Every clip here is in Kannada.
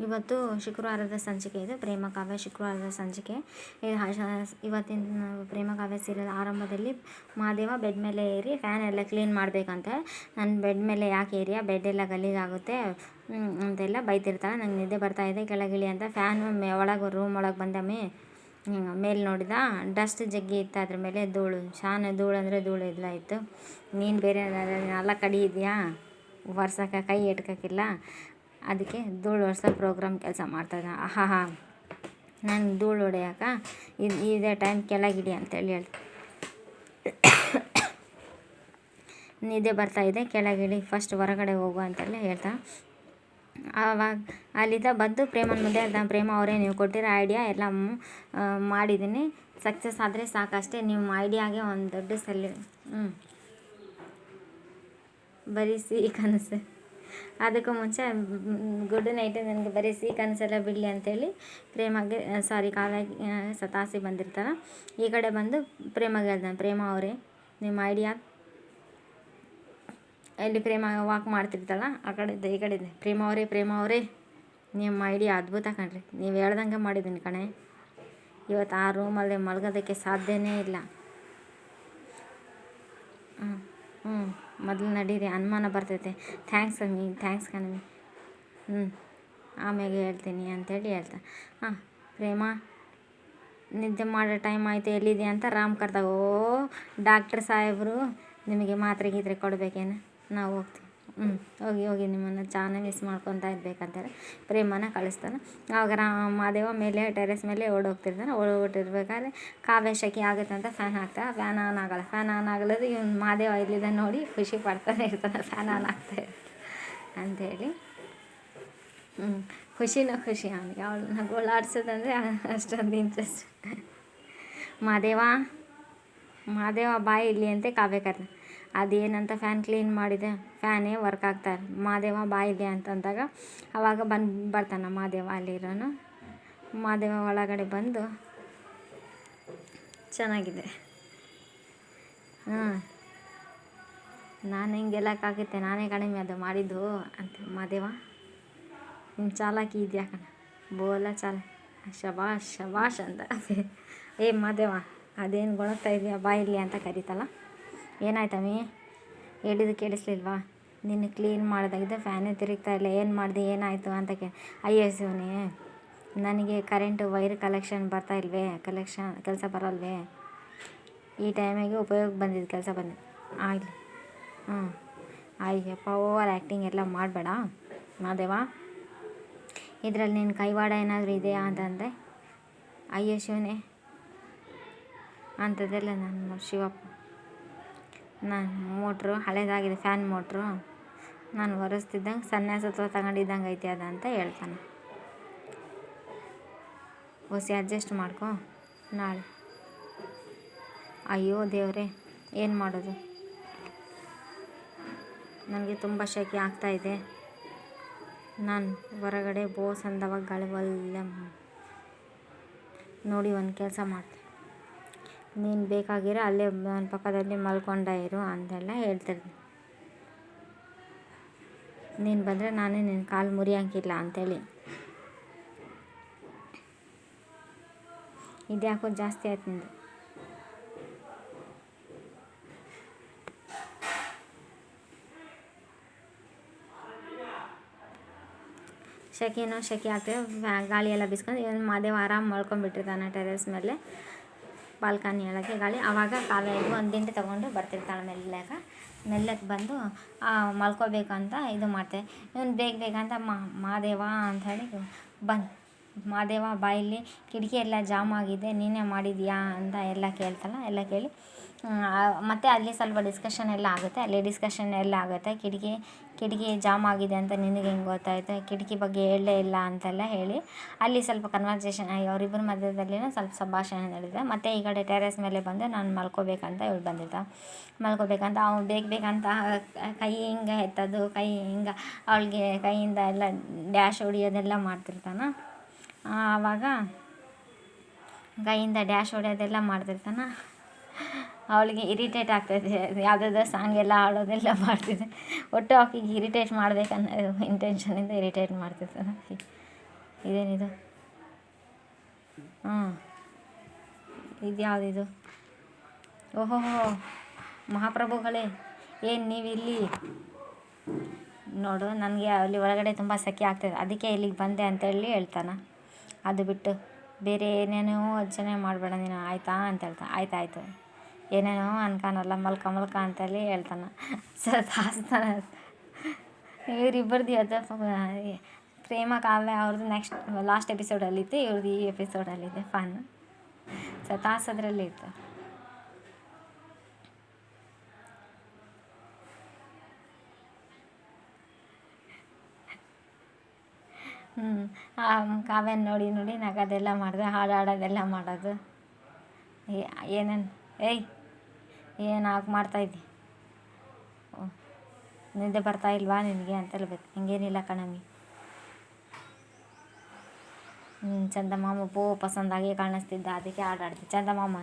ಇವತ್ತು ಶುಕ್ರವಾರದ ಸಂಚಿಕೆ ಇದು ಪ್ರೇಮ ಕಾವ್ಯ ಶುಕ್ರವಾರದ ಸಂಚಿಕೆ. ಇವತ್ತಿನ ಪ್ರೇಮ ಕಾವ್ಯ ಸೀರಿಯಲ್ ಆರಂಭದಲ್ಲಿ ಮಹಾದೇವ ಬೆಡ್ ಮೇಲೆ ಏರಿ ಫ್ಯಾನ್ ಎಲ್ಲ ಕ್ಲೀನ್ ಮಾಡಬೇಕಂತ. ನಾನು ಬೆಡ್ ಮೇಲೆ ಯಾಕೆ ಏರಿಯಾ, ಬೆಡ್ ಎಲ್ಲ ಗಲೀಜಾಗುತ್ತೆ ಅಂತೆಲ್ಲ ಬೈತಿರ್ತಾಳೆ. ನಂಗೆ ನಿದ್ದೆ ಬರ್ತಾಯಿದೆ ಕೆಳಗಿಳಿ ಅಂತ. ಫ್ಯಾನು ಒಳಗೆ ರೂಮ್ ಒಳಗೆ ಬಂದಮ್ಮಿ ಮೇಲೆ ನೋಡಿದ ಡಸ್ಟ್ ಜಗ್ಗಿ ಇತ್ತು, ಅದ್ರ ಮೇಲೆ ಧೂಳು, ಶಾನೆ ಧೂಳು ಅಂದರೆ ಧೂಳು ಎಲ್ಲ ಇತ್ತು. ನೀನು ಬೇರೆ ನಾಲ್ಕು ಕಡಿ ಇದೆಯಾ ವರ್ಷಕ್ಕೆ ಕೈ ಇಟ್ಕೋಕ್ಕಿಲ್ಲ, ಅದಕ್ಕೆ ಧೂಳು ಹೊಡ್ಸೋ ಪ್ರೋಗ್ರಾಮ್ ಕೆಲಸ ಮಾಡ್ತಾಯಿದ್ದ. ಆಹಾ ನಾನು ಧೂಳು ಹೊಡೆಯೋಕ ಇದೇ ಟೈಮ್ ಕೆಳಗಿಡಿ ಅಂತೇಳಿ ಹೇಳ್ತಾ ನಿದ್ದೆ ಬರ್ತಾಯಿದೆ ಕೆಳಗಿಡಿ, ಫಸ್ಟ್ ಹೊರಗಡೆ ಹೋಗು ಅಂತೆಲ್ಲ ಹೇಳ್ತಾ. ಆವಾಗ ಅಲ್ಲಿದ್ದ ಬಂದು ಪ್ರೇಮನ ಮುಂದೆ ಹೇಳ್ದ, ಪ್ರೇಮ ಅವರೇ ನೀವು ಕೊಟ್ಟಿರೋ ಐಡಿಯಾ ಎಲ್ಲ ಮಾಡಿದ್ದೀನಿ, ಸಕ್ಸಸ್ ಆದರೆ ಸಾಕಷ್ಟೇ. ನಿಮ್ಮ ಐಡಿಯಾಗೆ ಒಂದು ದೊಡ್ಡ ಬರೀ ಸಿಹಿ ಕನಸು. ಅದಕ್ಕೂ ಮುಂಚೆ ಗುಡ್ ನೈಟ್, ನನಗೆ ಬರೀ ಸಿಹಿ ಕನಸೆಲ್ಲ ಬಿಡಲಿ ಅಂತೇಳಿ ಪ್ರೇಮಗೆ ಕಾವ್ಯ ಸತಾಸಿ ಬಂದಿರ್ತಾರೆ. ಈ ಕಡೆ ಬಂದು ಪ್ರೇಮಗೆ ಹೇಳ್ದಾನೆ, ಪ್ರೇಮ ಅವರೇ ನಿಮ್ಮ ಐಡಿಯಾ ಎಲ್ಲಿ ಪ್ರೇಮ ವಾಕ್ ಮಾಡ್ತಿರ್ತಾಳ ಆ ಕಡೆ ಈ ಕಡೆ ಇದೆ. ಪ್ರೇಮ ಅವರೇ ನಿಮ್ಮ ಐಡಿಯಾ ಅದ್ಭುತ ಕಣ್ರಿ, ನೀವು ಹೇಳ್ದಂಗೆ ಮಾಡಿದ್ದೀನಿ ಕಣೆ. ಇವತ್ತು ಆ ರೂಮಲ್ಲಿ ಮಲಗೋದಕ್ಕೆ ಸಾಧ್ಯನೇ ಇಲ್ಲ. ಮೊದಲು ನಡೀರಿ, ಅನುಮಾನ ಬರ್ತೈತೆ. ಥ್ಯಾಂಕ್ಸ್ ಅಮ್ಮಿ, ಥ್ಯಾಂಕ್ಸ್ ಕಣಮ್ಮಿ, ಆಮೇಲೆ ಹೇಳ್ತೀನಿ ಅಂತೇಳಿ ಹೇಳ್ತಾ. ಪ್ರೇಮ ನಿದ್ದೆ ಮಾಡೋ ಟೈಮ್ ಆಯಿತು, ಎಲ್ಲಿದೆ ಅಂತ ರಾಮ್ ಕರ್ದಾಗ. ಡಾಕ್ಟ್ರ್ ಸಾಹೇಬರು ನಿಮಗೆ ಮಾತ್ರೆ ಗೀತ್ರೆ ಕೊಡಬೇಕೇನು, ನಾವು ಹೋಗ್ತೀವಿ. ಹೋಗಿ ನಿಮ್ಮನ್ನು ಚೆನ್ನಾಗಿ ಮಿಸ್ ಮಾಡ್ಕೊತಾ ಇರ್ಬೇಕಂತಾರೆ. ಪ್ರೇಮನ ಕಳಿಸ್ತಾನೆ. ಆವಾಗ ಮಹಾದೇವ ಮೇಲೆ ಟೆರೆಸ್ ಮೇಲೆ ಓಡೋಗ್ತಿರ್ತಾನೆ. ಓಡೋಗ್ತಿರ್ಬೇಕಾದ್ರೆ ಕಾವ್ಯ ಶೆಕೆ ಆಗುತ್ತೆ ಅಂತ ಫ್ಯಾನ್ ಹಾಕ್ತಾರೆ. ಫ್ಯಾನ್ ಆನ್ ಆಗಲ್ಲ. ಫ್ಯಾನ್ ಆನ್ ಆಗಲ್ಲದು ಇವ್ನು ಮಹಾದೇವ ಇಲ್ಲಿದ್ದ ನೋಡಿ ಖುಷಿ ಪಡ್ತಾನೆ ಇರ್ತಾನೆ, ಫ್ಯಾನ್ ಆನ್ ಆಗ್ತಾ ಅಂಥೇಳಿ. ಖುಷಿನೂ ಖುಷಿ ಅವನಿಗೆ, ಅವಳನ್ನ ಗೋಳಾಡ್ಸೋದಂದರೆ ಅಷ್ಟೊಂದು ಇಂಟ್ರೆಸ್ಟ್. ಮಹಾದೇವ ಬಾಯಿ ಇಲ್ಲಿ ಅಂತೆ ಕಾವ್ಯ ಕರ್ದ. ಅದೇನಂತ ಫ್ಯಾನ್ ಕ್ಲೀನ್ ಮಾಡಿದೆ, ಫ್ಯಾನೇ ವರ್ಕ್ ಆಗ್ತಾರೆ. ಮಹಾದೇವ ಬಾಯಿದೆ ಅಂತಂದಾಗ ಅವಾಗ ಬರ್ತಾನೆ ಮಹಾದೇವ. ಅಲ್ಲಿರೋನು ಮಹಾದೇವ ಒಳಗಡೆ ಬಂದು, ಚೆನ್ನಾಗಿದೆ, ನಾನು ಹಿಂಗೆ ಗೆಲ್ಲಕ್ಕಾಗುತ್ತೆ, ನಾನೇ ಕಡಿಮೆ ಅದು ಮಾಡಿದ್ದು ಅಂತ. ಮಹಾದೇವ ನಿಮ್ಮ ಚಾಲಾಕಿ ಇದೆಯಾ ಕಣ, ಬೋಲ ಶಬಾಷ್ ಅಂತ. ಮಹಾದೇವ ಅದೇನು ಗೊಣಗ್ತಾ ಇದೆಯಾ ಬಾಯಿಲಿ ಅಂತ ಕರೀತಲ್ಲ. ಏನಾಯ್ತಮ್ಮಿ ಹೇಳಿದ್ದು ಕೇಳಿಸ್ಲಿಲ್ವಾ, ನಿನ್ನ ಕ್ಲೀನ್ ಮಾಡಿದಾಗಿದೆ ಫ್ಯಾನೇ ತಿರುಗ್ತಾ ಇಲ್ಲ, ಏನು ಮಾಡಿದೆ ಏನಾಯಿತು ಅಂತ ಅಯ್ಯೋ ಶಿವನೇ, ನನಗೆ ಕರೆಂಟು ವೈರ್ ಕಲೆಕ್ಷನ್ ಬರ್ತಾ ಇಲ್ವೇ, ಕೆಲಸ ಬರಲ್ವೇ, ಈ ಟೈಮಿಗೆ ಉಪಯೋಗ ಬಂದಿದ್ದು ಕೆಲಸ ಬಂದಿದ್ದು ಆಗಲಿ. ಅಯ್ಯಪ್ಪ ಓವರ್ ಆ್ಯಕ್ಟಿಂಗ್ ಎಲ್ಲ ಮಾಡಬೇಡ ಮಹಾದೇವ, ಇದರಲ್ಲಿ ನಿನ್ನ ಕೈವಾಡ ಏನಾದರೂ ಇದೆಯಾ ಅಂತಂದರೆ. ಅಯ್ಯೋ ಶಿವನೇ ಅಂಥದ್ದೆಲ್ಲ ನಾನು ಶಿವಪ್ಪ, ನಾನು ಮೋಟ್ರು ಹಳೇದಾಗಿದೆ, ಫ್ಯಾನ್ ಮೋಟ್ರು ನಾನು ಒರೆಸ್ತಿದ್ದಂಗೆ ಸನ್ಯಾಸತ್ವ ತಗೊಂಡಿದ್ದಂಗೆ ಐತೆ ಅದ ಅಂತ ಹೇಳ್ತಾನೆ. ಹೊಸಿ ಅಡ್ಜಸ್ಟ್ ಮಾಡ್ಕೊ ನಾಳೆ. ಅಯ್ಯೋ ದೇವರೇ ಏನು ಮಾಡೋದು, ನನಗೆ ತುಂಬ ಶೆಕೆ ಆಗ್ತಾಯಿದೆ, ನಾನು ಹೊರಗಡೆ ಬೋಸ್ ಅಂದವಾಗ ಗಾಳಿ ಒಳ್ಳೆ ನೋಡಿ ಒಂದು ಕೆಲಸ ಮಾಡ್ತೀನಿ, ನೀನು ಬೇಕಾಗಿರೋ ಅಲ್ಲೇ ನನ್ನ ಪಕ್ಕದಲ್ಲಿ ಮಲ್ಕೊಂಡ ಇರು ಅಂತೆಲ್ಲ ಹೇಳ್ತಿರ್ತೀನಿ. ನೀನು ಬಂದರೆ ನಾನೇ ನಿನ್ನ ಕಾಲು ಮುರಿಯೋಂಗಿಲ್ಲ ಅಂತೇಳಿ. ಇದ್ಯಾಕೋ ಜಾಸ್ತಿ ಆಯ್ತು ನಿಂದು. ಶೆಕೆ ಆಗ್ತದೆ, ಗಾಳಿ ಎಲ್ಲ ಬಿಸ್ಕೊಂಡು ಇವನು ಮಹಾದೇವ ಆರಾಮ್ ಮಲ್ಕೊಂಡ್ಬಿಟ್ಟಿರ್ತಾನೆ ಟೆರೆಸ್ ಮೇಲೆ ಬಾಲ್ಕನಿ ಒಳಗೆ ಗಾಳಿ. ಆವಾಗ ಕಾಲೇಜು ಒಂದು ದಿಂಡು ತೊಗೊಂಡು ಬರ್ತಿರ್ತಾಳೆ ಮೆಲ್ಲಕ್ಕೆ ಬಂದು ಮಲ್ಕೋಬೇಕಂತ ಇದು ಮಾಡ್ತಾರೆ. ಇವನು ಬೇಕಂತ ಮಹಾದೇವ ಅಂಥೇಳಿ ಮಹಾದೇವ ಬಾಯಲ್ಲಿ ಕಿಟಕಿ ಎಲ್ಲ ಜಾಮ್ ಆಗಿದೆ, ನೀನೇ ಮಾಡಿದ್ಯಾ ಅಂತ ಎಲ್ಲ ಕೇಳ್ತಾಳೆ. ಎಲ್ಲ ಕೇಳಿ ಮತ್ತು ಅಲ್ಲಿ ಸ್ವಲ್ಪ ಡಿಸ್ಕಷನ್ ಎಲ್ಲ ಆಗುತ್ತೆ. ಕಿಟಕಿ ಜಾಮ್ ಆಗಿದೆ ಅಂತ ನಿನಗೆ ಹೆಂಗೆ ಗೊತ್ತಾಯಿತು, ಕಿಟಕಿ ಬಗ್ಗೆ ಹೇಳಲೇ ಇಲ್ಲ ಅಂತೆಲ್ಲ ಹೇಳಿ ಅಲ್ಲಿ ಸ್ವಲ್ಪ ಕನ್ವರ್ಸೇಷನ್ ಅವರಿಬ್ಬರ ಮಧ್ಯದಲ್ಲಿನ ಸ್ವಲ್ಪ ಸಂಭಾಷಣೆ ನಡೆದಿದೆ. ಮತ್ತು ಈ ಕಡೆ ಟೆರೆಸ್ ಮೇಲೆ ಬಂದು ನಾನು ಮಲ್ಕೋಬೇಕಂತ ಇವಳು ಬಂದಿರ್ತಾಳೆ. ಮಲ್ಕೋಬೇಕಂತ ಅವ್ನು ಬೇಕಂತ ಕೈ ಹಿಂಗೆ ಎತ್ತೋದು, ಕೈ ಹಿಂಗೆ ಅವಳಿಗೆ ಕೈಯಿಂದ ಎಲ್ಲ ಡ್ಯಾಶ್ ಹೊಡಿಯೋದೆಲ್ಲ ಮಾಡ್ತಿರ್ತಾನೆ. ಆವಾಗ ಕೈಯಿಂದ ಡ್ಯಾಶ್ ಹೊಡೆಯೋದೆಲ್ಲ ಮಾಡ್ತಿರ್ತಾನೆ. ಅವಳಿಗೆ ಇರಿಟೇಟ್ ಆಗ್ತೈತೆ, ಯಾವುದಾದ್ರು ಸಾಂಗ್ ಎಲ್ಲ ಹಾಡೋದೆಲ್ಲ ಮಾಡ್ತಿದ್ದೆ. ಒಟ್ಟು ಆಕೆಗೆ ಇರಿಟೇಟ್ ಮಾಡಬೇಕನ್ನೋ ಇಂಟೆನ್ಷನಿಂದ ಇರಿಟೇಟ್ ಮಾಡ್ತಿರ್ತಾನೆ. ಇದೇನಿದು? ಹಾಂ, ಇದು ಯಾವುದಿದು? ಓಹೋ, ಮಹಾಪ್ರಭುಗಳೇ, ಏನು ನೀವು ಇಲ್ಲಿ? ನೋಡು, ನನಗೆ ಅಲ್ಲಿ ಒಳಗಡೆ ತುಂಬ ಸೆಕೆ ಆಗ್ತದೆ, ಅದಕ್ಕೆ ಇಲ್ಲಿಗೆ ಬಂದೆ ಅಂತೇಳಿ ಹೇಳ್ತಾನೆ. ಅದು ಬಿಟ್ಟು ಬೇರೆ ಏನೇನೋ ಯೋಚನೆ ಮಾಡಬೇಡ ನೀನು, ಆಯಿತಾ ಅಂತ ಹೇಳ್ತಾನೆ. ಆಯ್ತಾಯ್ತು, ಏನೇನೋ ಅನ್ಕಾನಲ್ಲ, ಮಲ್ಕ ಅಂತೇಳಿ ಹೇಳ್ತಾನೆ. ಸತಾಯಿಸ್ತಾನೆ. ಇವರಿಬ್ಬರದ್ದು ಇವತ್ತು ಪ್ರೇಮ ಕಾವ್ಯ ಅವ್ರದ್ದು ಲಾಸ್ಟ್ ಎಪಿಸೋಡಲ್ಲಿತ್ತು, ಇವ್ರದ್ದು ಈ ಎಪಿಸೋಡಲ್ಲಿದೆ. ಫನ್ ಸತಾಯಿಸೋದ್ರಲ್ಲಿ ಇತ್ತು. ಕಾವ್ಯನ ನೋಡಿ ನೋಡಿ ನಗೋದೆಲ್ಲ ಮಾಡಿದೆ, ಹಾಡು ಹಾಡೋದೆಲ್ಲ ಮಾಡೋದು. ಏನೇನು ಏನು ಮಾಡ್ತಾಯಿದ್ದಿ? ನಿದ್ದೆ ಬರ್ತಾ ಇಲ್ವಾ ನಿನಗೆ ಅಂತ ಹೇಳ್ಬೇಕು. ಹಿಂಗೇನಿಲ್ಲ ಕಣಮ್ಮಿ, ಚಂದಮಾಮ ಪಸಂದಾಗಿ ಕಾಣಿಸ್ತಿದ್ದ, ಅದಕ್ಕೆ ಹಾಡಾಡ್ತಿ. ಚಂದಮಾಮ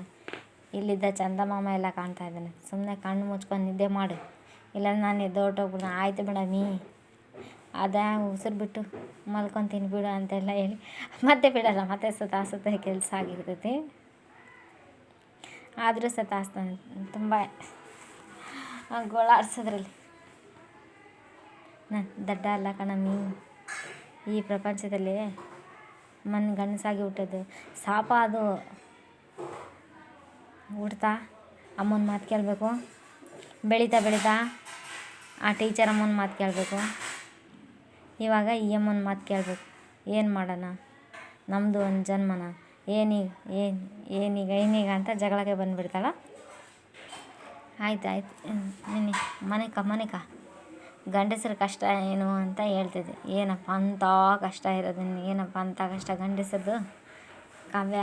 ಇಲ್ಲಿದ್ದ ಚಂದಮಾಮ ಎಲ್ಲ ಕಾಣ್ತಾ ಇದ್ದಾನೆ. ಸುಮ್ಮನೆ ಕಣ್ಣು ಮುಚ್ಕೊಂಡು ನಿದ್ದೆ ಮಾಡು, ಇಲ್ಲಾಂದ್ರೆ ನಾನು ಎದ್ದು ಹೊರ್ಟೋಗ್ಬಿಡ. ಆಯಿತು ಬಿಡಮ್ಮಿ, ಅದೇ ಉಸಿರು ಬಿಟ್ಟು ಮಲ್ಕೊತೀನಿ ಬಿಡು ಅಂತೆಲ್ಲ ಹೇಳಿ ಮತ್ತೆ ಬಿಡಲ್ಲ. ಮತ್ತೆ ಸತಾಯಿಸುತ್ತೆ, ಕೆಲಸ ಆಗಿರ್ತೈತಿ. ಆದರೂ ಸತಾಯಿಸ್ತಾನೆ ತುಂಬ ಗೋಳಾಡ್ಸೋದ್ರಲ್ಲಿ. ನಾನು ದಡ್ಡ ಅಲ್ಲ ಕಣಮ್ಮಿ, ಈ ಪ್ರಪಂಚದಲ್ಲಿ ಗಂಡಸಾಗಿ ಹುಟ್ಟೋದು ಶಾಪ. ಅದು ಹುಡ್ತಾ ಅಮ್ಮನ ಮಾತು ಕೇಳಬೇಕು, ಬೆಳೀತಾ ಆ ಟೀಚರ್ ಅಮ್ಮನ ಮಾತು ಕೇಳಬೇಕು. ಇವಾಗ ಈ ಅಮ್ಮನ ಮಾತು ಕೇಳಬೇಕು. ಏನು ಮಾಡೋಣ, ನಮ್ಮದು ಒಂದು ಜನ್ಮನ, ಏನೀಗ ಅಂತ ಜಗಳಕ್ಕೆ ಬಂದುಬಿಡ್ತಾಳ. ಆಯ್ತು ಮನೆಕ ಗಂಡಸ್ರ ಕಷ್ಟ ಏನು ಅಂತ ಹೇಳ್ತಿದ್ದೆ. ಏನಪ್ಪ ಅಂಥ ಕಷ್ಟ ಇರೋದು, ಏನಪ್ಪ ಅಂಥ ಕಷ್ಟ ಗಂಡಸರದು? ಕಾವ್ಯ,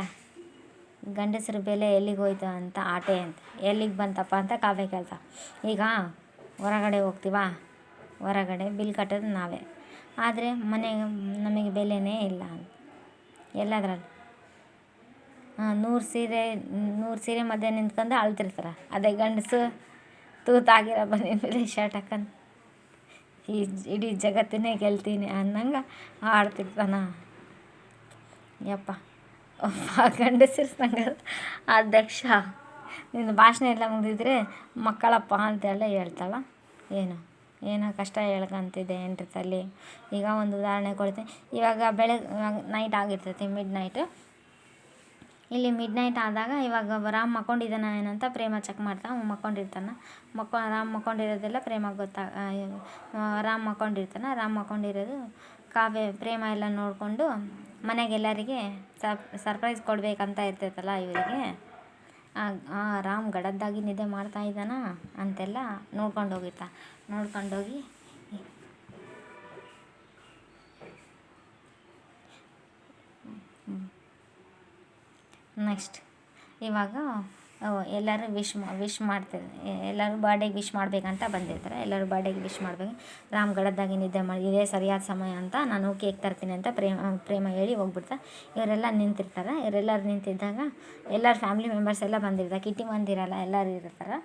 ಗಂಡಸ್ರ ಬೆಲೆ ಎಲ್ಲಿಗೆ ಹೋಯ್ತು ಅಂತ ಆಟೆ ಅಂತ ಎಲ್ಲಿಗೆ ಬಂತಪ್ಪ ಅಂತ ಕಾವ್ಯ ಕೇಳ್ತಾ. ಈಗ ಹೊರಗಡೆ ಹೋಗ್ತೀವಾ, ಹೊರಗಡೆ ಬಿಲ್ ಕಟ್ಟೋದು ನಾವೇ, ಆದರೆ ಮನೆಗೆ ನಮಗೆ ಬೆಲೆನೇ ಇಲ್ಲ ಅಂತ. ಎಲ್ಲದ್ರಲ್ಲಿ 100 ಸೀರೆ ಮಧ್ಯೆ ನಿಂತ್ಕೊಂಡು ಅಳ್ತಿರ್ತಾರೆ. ಅದೇ ಗಂಡಸು ತೂತಾಗಿರೋ ಬನ್ನಿ ಮೇಲೆ ಶರ್ಟ್ ಹಾಕೊಂಡು ಇಡೀ ಜಗತ್ತನ್ನೇ ಗೆಲ್ತೀನಿ ಅನ್ನಂಗೆ ಆಡ್ತಿರ್ತಾನ. ಯಪ್ಪ ಗಂಡಸಿರು ಸಂಘ ಅಧ್ಯಕ್ಷ, ನಿನ್ನ ಭಾಷಣ ಎಲ್ಲ ಮುಗಿದಿದ್ರೆ ಮಕ್ಕಳಪ್ಪ ಅಂತೆಲ್ಲ ಹೇಳ್ತಾಳ. ಏನೋ ಕಷ್ಟ ಹೇಳ್ಕೊಂತಿದ್ದೆ ಹೆಂಡ್ರತಲ್ಲಿ. ಈಗ ಒಂದು ಉದಾಹರಣೆ ಕೊಡ್ತೀನಿ. ಇವಾಗ ನೈಟ್ ಆಗಿರ್ತೈತಿ, ಮಿಡ್ ನೈಟು. ಇಲ್ಲಿ ಮಿಡ್ ನೈಟ್ ಆದಾಗ ಇವಾಗ ರಾಮ್ ಮಕ್ಕೊಂಡಿದ್ದಾನ ಏನಂತ ಪ್ರೇಮ ಚೆಕ್ ಮಾಡ್ತಾ. ಮಕ್ಕೊಂಡಿರ್ತಾನೆ. ರಾಮ್ ಮಕ್ಕೊಂಡಿರೋದೆಲ್ಲ ಪ್ರೇಮ ರಾಮ್ ಮಕ್ಕೊಂಡಿರೋದು ಕಾವ್ಯ ಪ್ರೇಮ ಎಲ್ಲ ನೋಡಿಕೊಂಡು ಮನೆಗೆಲ್ಲರಿಗೆ ಸರ್ಪ್ರೈಸ್ ಕೊಡಬೇಕಂತ ಇರ್ತೈತಲ್ಲ ಇವರಿಗೆ. ರಾಮ್ ಗಡದ್ದಾಗಿ ನಿದ್ದೆ ಮಾಡ್ತಾ ಇದ್ದಾನ ಅಂತೆಲ್ಲ ನೋಡ್ಕೊಂಡೋಗಿ ನೆಕ್ಸ್ಟ್ ಇವಾಗ ಎಲ್ಲರೂ ವಿಶ್ ಮಾಡ್ತಾರೆ. ಎಲ್ಲರೂ ಬರ್ಡೇಗೆ ವಿಶ್ ಮಾಡಬೇಕಂತ ಬಂದಿರ್ತಾರೆ. ಎಲ್ಲರೂ ಬರ್ಡೇಗೆ ವಿಶ್ ಮಾಡಬೇಕು. ರಾಮ್ ಗಡದ್ದಾಗಿ ನಿದ್ದೆ ಮಾಡಿ, ಇದೇ ಸರಿಯಾದ ಸಮಯ ಅಂತ ನಾನು ಕೇಕ್ ತರ್ತೀನಿ ಅಂತ ಪ್ರೇಮ ಹೇಳಿ ಹೋಗ್ಬಿಡ್ತಾ. ಇವರೆಲ್ಲ ನಿಂತಿರ್ತಾರೆ. ಇವರೆಲ್ಲರೂ ನಿಂತಿದ್ದಾಗ ಎಲ್ಲರ ಫ್ಯಾಮಿಲಿ ಮೆಂಬರ್ಸ್ ಎಲ್ಲ ಬಂದಿರ್ತಾರೆ. ಕಿಟ್ಟಿ ಬಂದಿರಲ್ಲ, ಎಲ್ಲರೂ ಇರ್ತಾರೆ.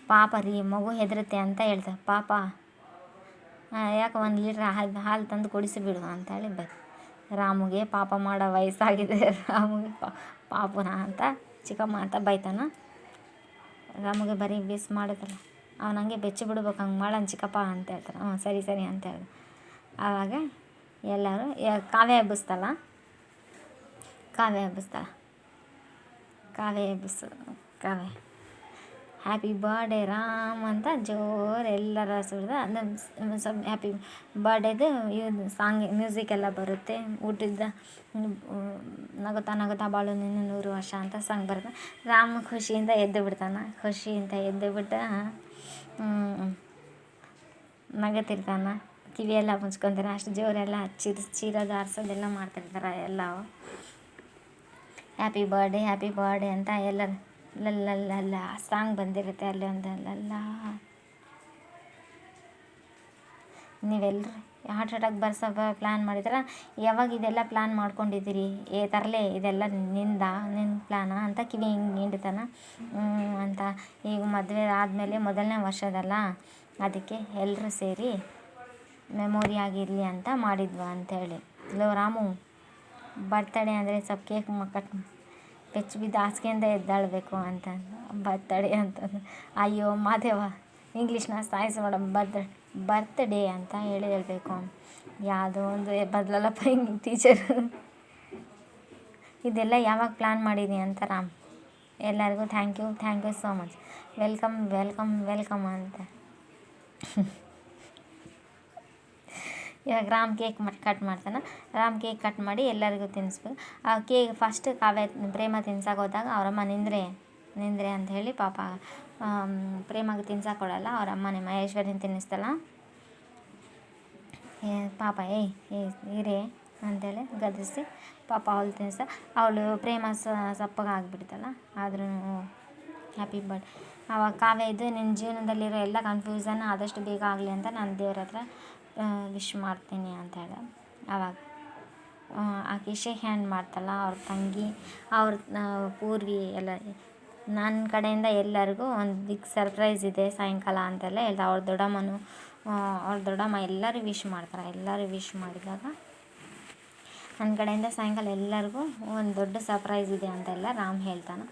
ಪಾಪ ರೀ ಮಗು ಹೆದರುತ್ತೆ ಅಂತ ಹೇಳ್ತಾರೆ. ಪಾಪ ಯಾಕೆ 1 ಲೀಟ್ರ್ ಹಾಲು ತಂದು ಕುಡಿಸಿಬಿಡು ಅಂತ ಹೇಳಿ ರಾಮುಗೆ ಪಾಪ ಮಾಡೋ ವಯಸ್ಸಾಗಿದೆ, ರಾಮುಗೆ ಪಾಪುನ ಅಂತ ಚಿಕ್ಕಮ್ಮ ಅಂತ ಬೈತಾನ. ರಾಮುಗೆ ಬರೀ ಬಿಸ್ ಮಾಡಿದ್ರಲ್ಲ, ಅವನಂಗೆ ಬೆಚ್ಚಿ ಬಿಡ್ಬೇಕು, ಹಂಗೆ ಮಾಡೋಣ ಚಿಕ್ಕಪ್ಪ ಅಂತ ಹೇಳ್ತಾರೆ. ಸರಿ ಅಂತ ಹೇಳಿದೆ. ಆವಾಗ ಎಲ್ಲರೂ ಕಾವ್ಯ ಎಬ್ಬಿಸ್ತಾಳ. ಹ್ಯಾಪಿ ಬರ್ಡೇ ರಾಮ್ ಅಂತ ಜೋರು ಎಲ್ಲರ ಸುರಿದ ಅದು ಸ್ವಲ್ಪ ಹ್ಯಾಪಿ ಬರ್ಡೇದು ಸಾಂಗ್ ಮ್ಯೂಸಿಕ್ ಎಲ್ಲ ಬರುತ್ತೆ. ಹುಟ್ಟಿದ ನಗುತ್ತಾ ಬಾಳು ನಿನ್ನ 100 ವರ್ಷ ಅಂತ ಸಾಂಗ್ ಬರುತ್ತೆ. ರಾಮ್ ಖುಷಿಯಿಂದ ಎದ್ದು ಬಿಡ್ತಾನೆ. ಬಿಟ್ಟು ನಗತಿರ್ತಾನೆ. ಕಿವಿಯೆಲ್ಲ ಮುಚ್ಕೊತಾನೆ. ಅಷ್ಟು ಜೋರೆಲ್ಲ ಚೀರೋದು ಆರಿಸೋದೆಲ್ಲ ಮಾಡ್ತಿರ್ತಾರೆ ಎಲ್ಲ. ಹ್ಯಾಪಿ ಬರ್ಡೇ ಅಂತ ಎಲ್ಲರೂ ಲಲ್ಲ ಸಾಂಗ್ ಬಂದಿರುತ್ತೆ. ಅಲ್ಲಿ ಒಂದು ಲಲ್ಲ. ನೀವೆಲ್ಲರೂ ಹಾರ್ಟ್ ಅಟ್ಯಾಕ್ ಬರ್ಸೋ ಪ್ಲ್ಯಾನ್ ಮಾಡಿದ್ರೆ ಯಾವಾಗ ಇದೆಲ್ಲ ಪ್ಲ್ಯಾನ್ ಮಾಡ್ಕೊಂಡಿದ್ದೀರಿ? ತರಲೆ ಇದೆಲ್ಲ ನಿನ್ನ ಪ್ಲ್ಯಾನ ಅಂತ ಕಿವಿ ಹಿಂಗೆ ಹಿಂಡ್ತಾನೆ ಅಂತ. ಈಗ ಮದುವೆ ಆದಮೇಲೆ ಮೊದಲನೇ ವರ್ಷದಲ್ಲ, ಅದಕ್ಕೆ ಎಲ್ಲರೂ ಸೇರಿ ಮೆಮೊರಿ ಆಗಿರಲಿ ಅಂತ ಮಾಡಿದ್ವ ಅಂಥೇಳಿ. ಲೋ ರಾಮು, ಬರ್ತಡೇ ಅಂದರೆ ಸ್ವಲ್ಪ ಕೇಕ್ ಕಟ್ ಬೆಚ್ಚ ಬಿದ್ದು ಹಾಸಿಗೆಯಿಂದ ಎದ್ದಾಳಬೇಕು ಅಂತ ಬರ್ತಡೇ ಅಂತಂದು. ಅಯ್ಯೋ ಮಾದೇವ, ಇಂಗ್ಲೀಷ್ನ ಸಾಯಿಸಬೇಡ, ಬರ್ತ್ಡೇ ಅಂತ ಹೇಳಬೇಕು. ಯಾವುದೋ ಒಂದು ಬದಲಲ್ಲಪ್ಪ ಇಂಗ್ಲೀಷ್ ಟೀಚರು. ಇದೆಲ್ಲ ಯಾವಾಗ ಪ್ಲ್ಯಾನ್ ಮಾಡಿದ್ದೀನಿ ಅಂತ ರಾಮ್. ಎಲ್ಲರಿಗೂ thank you so much. Welcome ಅಂತ. ಇವಾಗ ರಾಮ್ ಕೇಕ್ ಕಟ್ ಮಾಡ್ತಾನೆ. ರಾಮ್ ಕೇಕ್ ಕಟ್ ಮಾಡಿ ಎಲ್ಲರಿಗೂ ತಿನ್ನಿಸ್ಬೇಕು. ಆ ಕೇಕ್ ಫಸ್ಟ್ ಪ್ರೇಮ ತಿನ್ಸಕ್ಕೆ ಹೋದಾಗ ಅವರಮ್ಮ ನಿಂದ್ರೆ ಅಂತ ಹೇಳಿ ಪಾಪ ಪ್ರೇಮಗೆ ತಿನ್ಸಕ್ಕೆ ಕೊಡಲ್ಲ. ಅವರಮ್ಮನೇ ಮಹೇಶ್ವರಿನ ತಿನ್ನಿಸ್ತಲ್ಲ. ಪಾಪ ಇರೇ ಅಂತೇಳಿ ಗದರಿಸಿ ಪಾಪ ಅವಳು ತಿನ್ನಿಸ್ತಾ, ಅವಳು ಪ್ರೇಮ ಸಪ್ಪಗೆ ಆಗಿಬಿಡ್ತಲ್ಲ. ಆದ್ರೂ ಹ್ಯಾಪಿ ಬರ್ಡ್. ಆವಾಗ ಕಾವ್ಯ ಇದು ನಿನ್ನ ಜೀವನದಲ್ಲಿರೋ ಎಲ್ಲ ಕನ್ಫ್ಯೂಸನ್ ಆದಷ್ಟು ಬೇಗ ಆಗಲಿ ಅಂತ ನಾನು ದೇವ್ರ ಹತ್ರ ವಿಶ್ ಮಾಡ್ತೀನಿ ಅಂತ ಹೇಳಿ. ಆವಾಗ ಆಕೆ ಶೇಕ್ ಹ್ಯಾಂಡ್ ಮಾಡ್ತಲ್ಲ ಅವ್ರ ತಂಗಿ, ಅವ್ರ ಪೂರ್ವಿ ಎಲ್ಲ. ನನ್ನ ಕಡೆಯಿಂದ ಎಲ್ಲರಿಗೂ ಒಂದು ಬಿಗ್ ಸರ್ಪ್ರೈಸ್ ಇದೆ ಸಾಯಂಕಾಲ ಅಂತೆಲ್ಲ ಹೇಳ್ದೆ. ಅವ್ರ ದೊಡ್ಡಮ್ಮ ಎಲ್ಲರೂ ವಿಶ್ ಮಾಡ್ತಾರೆ. ಎಲ್ಲರೂ ವಿಶ್ ಮಾಡಿದಾಗ ನನ್ನ ಕಡೆಯಿಂದ ಸಾಯಂಕಾಲ ಎಲ್ಲರಿಗೂ ಒಂದು ದೊಡ್ಡ ಸರ್ಪ್ರೈಸ್ ಇದೆ ಅಂತೆಲ್ಲ ರಾಮ್ ಹೇಳ್ತಾನೆ.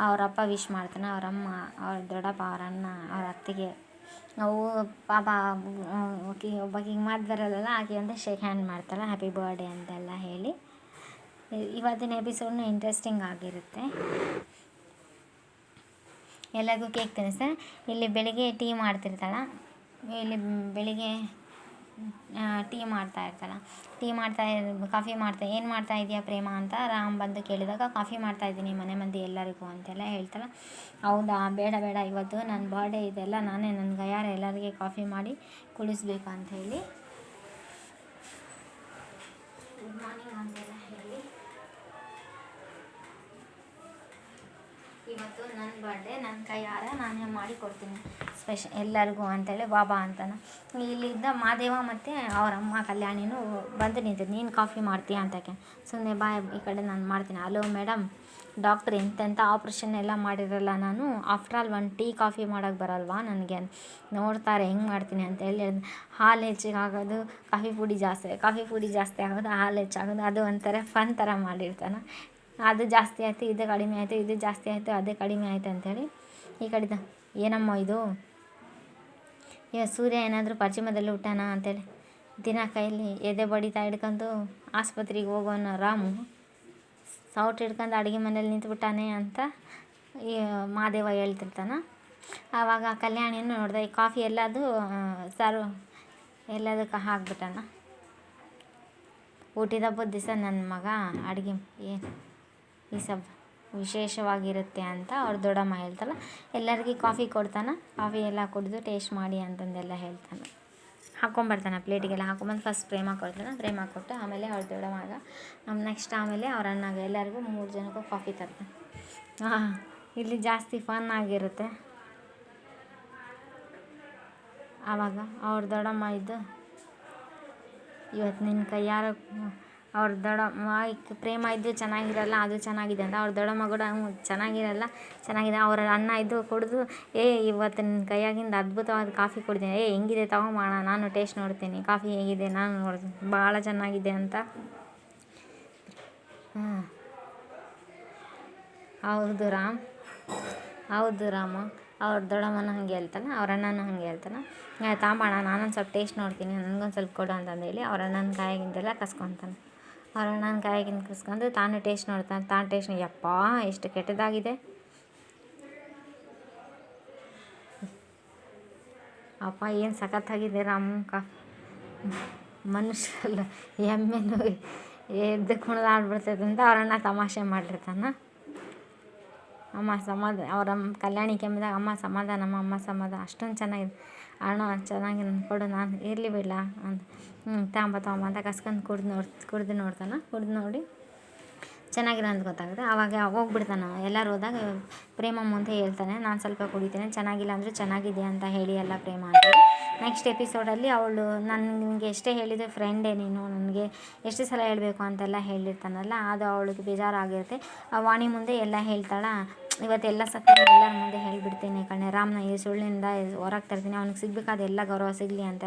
ಅವರಪ್ಪ ವಿಶ್ ಮಾಡ್ತಾನೆ. ಅವರಮ್ಮ, ಅವ್ರ ದೊಡ್ಡಪ್ಪ, ಅವ್ರ ಅಣ್ಣ, ಅವ್ರ ಅತ್ತಿಗೆ, ಅವು ಪಾಪ ಒಬ್ಬಾಕಿಗೆ ಮಾತು ಬರಲ್ಲ, ಆಕೆ ಒಂದು ಶೇಕ್ ಹ್ಯಾಂಡ್ ಮಾಡ್ತಾಳೆ ಹ್ಯಾಪಿ ಬರ್ಡೇ ಅಂತೆಲ್ಲ ಹೇಳಿ. ಇವತ್ತಿನ ಎಪಿಸೋಡ್ನು ಇಂಟ್ರೆಸ್ಟಿಂಗ್ ಆಗಿರುತ್ತೆ. ಎಲ್ಲರಿಗೂ ಕೇಕ್ ತಿನ್ನಿಸ್ತಾರೆ. ಇಲ್ಲಿ ಬೆಳಿಗ್ಗೆ ಟೀ ಮಾಡ್ತಿರ್ತಾಳೆ. ಟೀ ಕಾಫಿ ಏನು ಮಾಡ್ತಾ ಇದೆಯಾ ಪ್ರೇಮ ಅಂತ ರಾಮ್ ಬಂದು ಕೇಳಿದಾಗ, ಕಾಫಿ ಮಾಡ್ತಾಯಿದ್ದೀನಿ ಮನೆ ಮಂದಿ ಎಲ್ಲರಿಗೂ ಅಂತೆಲ್ಲ ಹೇಳ್ತಾಳೆ. ಹೌದಾ, ಬೇಡ ಇವತ್ತು ನನ್ನ ಬರ್ಡೇ ಇದೆಲ್ಲ, ನಾನೇ ನನ್ನ ಕೈಯಾರ ಎಲ್ಲರಿಗೆ ಕಾಫಿ ಮಾಡಿ ಕುಡಿಸ್ಬೇಕು ಅಂಥೇಳಿ ಗುಡ್ ಮಾರ್ನಿಂಗ್ ಅಂತೆಲ್ಲ ಹೇಳಿ, ಇವತ್ತು ನನ್ನ ಬರ್ಡೇ ನನ್ನ ಕೈಯಾರ ನಾನೇ ಮಾಡಿ ಕೊಡ್ತೀನಿ ಎಲ್ಲರಿಗೂ ಅಂತೇಳಿ ಬಾಬಾ ಅಂತಾನೆ. ಇಲ್ಲಿದ್ದ ಮಾದೇವ ಮತ್ತು ಅವರಮ್ಮ ಕಲ್ಯಾಣಿನೂ ಬಂದು ನಿಂತು, ನೀನು ಕಾಫಿ ಮಾಡ್ತೀಯ ಅಂತಕ್ಕೆ. ಸುಮ್ಮನೆ ಬಾಯ್, ಈ ಕಡೆ ನಾನು ಮಾಡ್ತೀನಿ. ಹಲೋ ಮೇಡಮ್, ಡಾಕ್ಟ್ರ್ ಎಂತೆಂಥ ಆಪ್ರೇಷನ್ ಎಲ್ಲ ಮಾಡಿರಲ್ಲ ನಾನು, ಆಫ್ಟರ್ ಆಲ್ ಒಂದು ಟೀ ಕಾಫಿ ಮಾಡೋಕ್ಕೆ ಬರಲ್ವಾ ನನಗೆ, ನೋಡ್ತಾರೆ ಹೆಂಗೆ ಮಾಡ್ತೀನಿ ಅಂತ ಹೇಳಿ. ಹಾಲು ಹೆಚ್ಚಿಗೆ ಆಗೋದು, ಕಾಫಿ ಪುಡಿ ಜಾಸ್ತಿ ಆಗೋದು, ಹಾಲು ಹೆಚ್ಚಾಗೋದು, ಅದು ಒಂಥರ ಫನ್ ಥರ ಮಾಡಿರ್ತಾನೆ. ಅದು ಜಾಸ್ತಿ ಆಯಿತು, ಇದು ಕಡಿಮೆ ಆಯಿತು, ಇದು ಜಾಸ್ತಿ ಆಯಿತು, ಅದೇ ಕಡಿಮೆ ಆಯಿತು ಅಂಥೇಳಿ. ಈ ಕಡೆದ ಏನಮ್ಮ ಇದು, ಸೂರ್ಯ ಏನಾದರೂ ಪಶ್ಚಿಮದಲ್ಲಿ ಹುಟ್ಟಾನ ಅಂತೇಳಿ ದಿನ ಕೈಯಲ್ಲಿ ಎದೆ ಬಡಿತಾ ಹಿಡ್ಕೊಂಡು ಆಸ್ಪತ್ರೆಗೆ ಹೋಗೋನು ರಾಮು ಸೌಟ್ ಹಿಡ್ಕೊಂಡು ಅಡುಗೆ ಮನೇಲಿ ನಿಂತ್ಬಿಟ್ಟಾನೆ ಅಂತ ಈ ಮಾದೇವ ಹೇಳ್ತಿರ್ತಾನೆ. ಆವಾಗ ಕಲ್ಯಾಣಿಯನ್ನು ನೋಡಿದೆ, ಈ ಕಾಫಿ ಎಲ್ಲದು ಎಲ್ಲದಕ್ಕೆ ಹಾಕ್ಬಿಟ್ಟಾನ. ಹುಟ್ಟಿದ ಹಬ್ಬದ ದಿವಸ ನನ್ನ ಮಗ ಅಡುಗೆ ಈ ಸಬ್ ವಿಶೇಷವಾಗಿರುತ್ತೆ ಅಂತ ಅವ್ರ ದೊಡ್ಡಮ್ಮ ಹೇಳ್ತಾಳೆ. ಎಲ್ಲರಿಗೂ ಕಾಫಿ ಕೊಡ್ತಾನೆ. ಕಾಫಿ ಎಲ್ಲ ಕುಡಿದು ಟೇಸ್ಟ್ ಮಾಡಿ ಅಂತಂದೆಲ್ಲ ಹೇಳ್ತಾನೆ. ಹಾಕ್ಕೊಂಬರ್ತಾನೆ ಪ್ಲೇಟಿಗೆಲ್ಲ ಹಾಕ್ಕೊಂಬಂದು ಫಸ್ಟ್ ಪ್ರೇಮ ಕೊಡ್ತಾನೆ. ಪ್ರೇಮ ಕೊಟ್ಟು ಆಮೇಲೆ ಅವ್ರ ದೊಡ್ಡಮ್ಮಗ, ನೆಕ್ಸ್ಟ್ ಆಮೇಲೆ ಅವ್ರ ಅಣ್ಣಗ ಎಲ್ಲರಿಗೂ 3 ಜನಕ್ಕೂ ಕಾಫಿ ತರ್ತಾನೆ. ಇಲ್ಲಿ ಜಾಸ್ತಿ ಫನ್ ಆಗಿರುತ್ತೆ. ಆವಾಗ ಅವ್ರ ದೊಡ್ಡಮ್ಮ ಇದ್ದು, ಇವತ್ತು ನಿನ್ನ ಕೈಯಾರ ಅವ್ರ ದೊಡ್ಡಮ್ಮ ಪ್ರೇಮ ಇದ್ದು ಚೆನ್ನಾಗಿರಲ್ಲ, ಅದು ಚೆನ್ನಾಗಿದೆ ಅಂತ. ಅವ್ರ ದೊಡ್ಡಮ್ಮ ಕೂಡ ಚೆನ್ನಾಗಿದೆ. ಅವ್ರ ಅಣ್ಣ ಇದ್ದು ಕುಡಿದು, ಇವತ್ತು ನಿನ್ನ ಕೈಯಾಗಿಂದ ಅದ್ಭುತವಾದ ಕಾಫಿ ಕುಡಿದ್ದೀನಿ, ಹೆಂಗಿದೆ ತಗೊಂಬೋಣ, ನಾನು ಟೇಸ್ಟ್ ನೋಡ್ತೀನಿ, ಕಾಫಿ ಹೇಗಿದೆ ನಾನು ನೋಡ್ತೀನಿ, ಭಾಳ ಚೆನ್ನಾಗಿದೆ ಅಂತ. ಹೌದು ರಾಮ, ಅವ್ರ ದೊಡ್ಡಮ್ಮನ ಹಾಗೆ ಹೇಳ್ತಾನೆ, ಅವ್ರ ಅಣ್ಣನೂ ಹಾಗೆ ಹೇಳ್ತಾನೆ. ತಾಂಬೋಣ, ನಾನೊಂದು ಸ್ವಲ್ಪ ಟೇಸ್ಟ್ ನೋಡ್ತೀನಿ, ನನಗೊಂದು ಸ್ವಲ್ಪ ಕೊಡು ಅಂತಂದೇಳಿ ಅವ್ರ ಅಣ್ಣನ ಕಾಯಾಗಿಂದೆಲ್ಲ ಕಸ್ಕೊತಾನೆ. ಅವ್ರ ಅಣ್ಣನ ಕಾಯಾಗಿಂದ ಕಸ್ಕೊಂಡು ತಾನು ಟೇಸ್ಟ್ ನೋಡ್ತಾನೆ. ಯಪ್ಪ ಎಷ್ಟು ಕೆಟ್ಟದಾಗಿದೆ ಅಪ್ಪ, ಏನು ಸಖತ್ತಾಗಿದೆ ರಾಮು ಮನುಷ್ಯಲ್ಲ ಎಮ್ಮೆನು ಎದ್ದು ಕುಣಿದಾಡ್ಬಿಡ್ತೈತೆ ಅಂತ ಅವ್ರ ಅಣ್ಣ ತಮಾಷೆ ಮಾಡಿರ್ತಾನೆ. ಅಮ್ಮ ಸಮಾಧಾನ, ಅವರ ಕಲ್ಯಾಣಿ ಕೆಮ್ಮಿದಾಗ ಅಮ್ಮ ಸಮಾಧಾನ ಅಷ್ಟೊಂದು ಚೆನ್ನಾಗಿದೆ ಅಣ್ಣ, ಚೆನ್ನಾಗಿ ಕೊಡು, ನಾನು ಇರಲಿ ಬಿಡಲ ಅಂತ. ತಾಂಬ ಅಂತ ಕಸ್ಕೊಂಡು ಕುಡ್ದು ನೋಡ್ತಾನೆ. ಕುಡ್ದು ನೋಡಿ ಚೆನ್ನಾಗಿರೋ ಅಂತ ಗೊತ್ತಾಗುತ್ತೆ. ಆವಾಗ ಹೋಗ್ಬಿಡ್ತಾನೆ. ಎಲ್ಲರೂ ಹೋದಾಗ ಪ್ರೇಮ ಮುಂದೆ ಹೇಳ್ತಾನೆ, ನಾನು ಸ್ವಲ್ಪ ಕುಡಿತೇನೆ, ಚೆನ್ನಾಗಿಲ್ಲ ಅಂದರೆ ಚೆನ್ನಾಗಿದೆ ಅಂತ ಹೇಳಿ ಎಲ್ಲ ಪ್ರೇಮ ಅಂತ. ನೆಕ್ಸ್ಟ್ ಎಪಿಸೋಡಲ್ಲಿ ಅವಳು, ನಿಮಗೆ ಎಷ್ಟೇ ಹೇಳಿದರೆ ಫ್ರೆಂಡೇ ನೀನು, ನನಗೆ ಎಷ್ಟು ಸಲ ಹೇಳಬೇಕು ಅಂತೆಲ್ಲ ಹೇಳಿರ್ತಾನಲ್ಲ, ಅದು ಅವಳಿಗೆ ಬೇಜಾರಾಗಿರುತ್ತೆ. ವಾಣಿ ಮುಂದೆ ಎಲ್ಲ ಹೇಳ್ತಾಳೆ, ಇವತ್ತೆಲ್ಲ ಸತ್ಯ ಎಲ್ಲರ ಮುಂದೆ ಹೇಳಿಬಿಡ್ತೀನಿ ಕಣೆ, ರಾಮ್ನ ಈ ಸುಳ್ಳಿನಿಂದ ಹೊರಗೆ ತರ್ತೀನಿ, ಅವ್ನಿಗೆ ಸಿಗಬೇಕಾದ ಎಲ್ಲ ಗೌರವ ಸಿಗಲಿ ಅಂತ